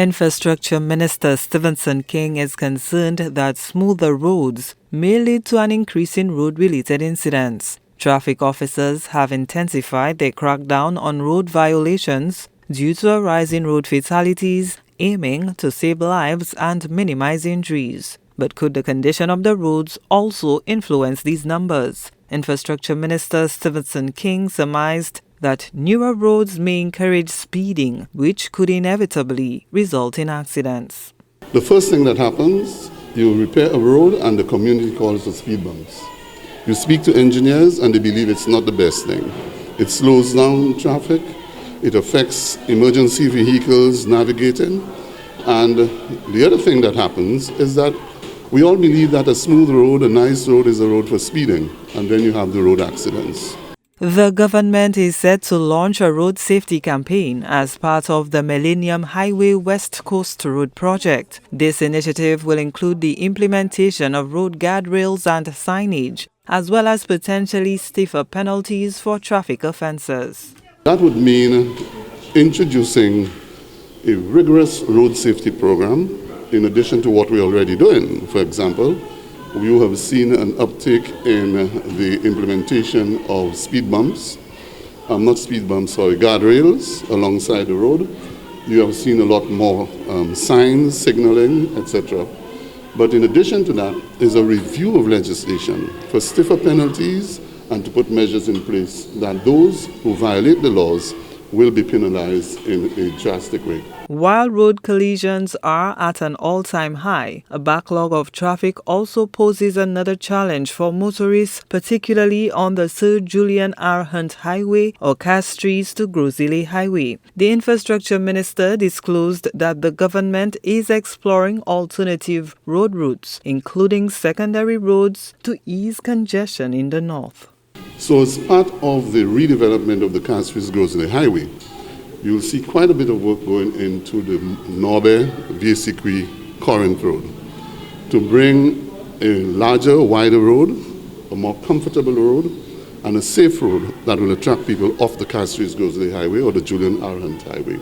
Infrastructure Minister Stephenson King is concerned that smoother roads may lead to an increase in road-related incidents. Traffic officers have intensified their crackdown on road violations due to a rise in road fatalities, aiming to save lives and minimize injuries. But could the condition of the roads also influence these numbers? Infrastructure Minister Stephenson King surmised that newer roads may encourage speeding, which could inevitably result in accidents. The first thing that happens, you repair a road and the community calls for speed bumps. You speak to engineers and they believe it's not the best thing. It slows down traffic, it affects emergency vehicles navigating, and the other thing that happens is that we all believe that a smooth road, a nice road, is a road for speeding, and then you have the road accidents. The government is set to launch a road safety campaign as part of the Millennium Highway West Coast Road project. This initiative will include the implementation of road guardrails and signage, as well as potentially stiffer penalties for traffic offences. That would mean introducing a rigorous road safety program in addition to what we're already doing. For example, you have seen an uptick in the implementation of speed bumps, guardrails alongside the road. You have seen a lot more signs, signaling, etc. But in addition to that is a review of legislation for stiffer penalties and to put measures in place that those who violate the laws will be penalized in a drastic way. While road collisions are at an all-time high, a backlog of traffic also poses another challenge for motorists, particularly on the Sir Julian R. Hunt Highway or Castries to Grosile Highway. The Infrastructure Minister disclosed that the government is exploring alternative road routes, including secondary roads, to ease congestion in the north. So as part of the redevelopment of the Castries-Grosile Highway, you'll see quite a bit of work going into the Norbe-Vieux-Sequi-Corinth Road to bring a larger, wider road, a more comfortable road, and a safe road that will attract people off the Castries-Grosile Highway or the Julian R. Hunt Highway.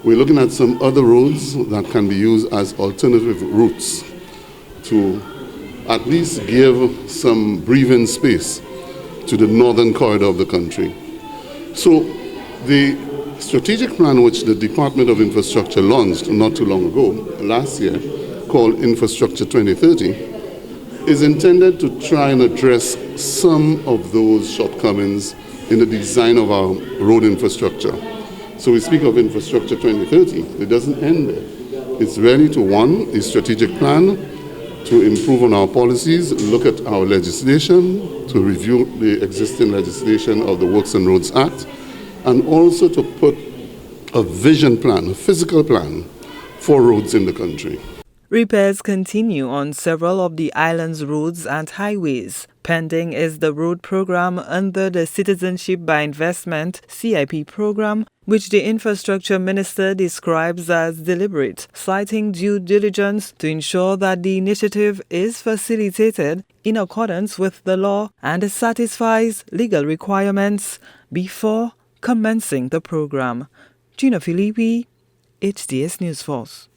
We're looking at some other roads that can be used as alternative routes to at least give some breathing space to the northern corridor of the country. So the strategic plan which the Department of Infrastructure launched not too long ago, last year, called Infrastructure 2030, is intended to try and address some of those shortcomings in the design of our road infrastructure. So we speak of Infrastructure 2030, it doesn't end there. It's really to, one, a strategic plan to improve on our policies, look at our legislation, to review the existing legislation of the Works and Roads Act, and also to put a vision plan, a physical plan for roads in the country. Repairs continue on several of the island's roads and highways. Pending is the road program under the Citizenship by Investment (CIP) program, which the Infrastructure Minister describes as deliberate, citing due diligence to ensure that the initiative is facilitated in accordance with the law and satisfies legal requirements before commencing the program. Gina Filippi, HDS News Force.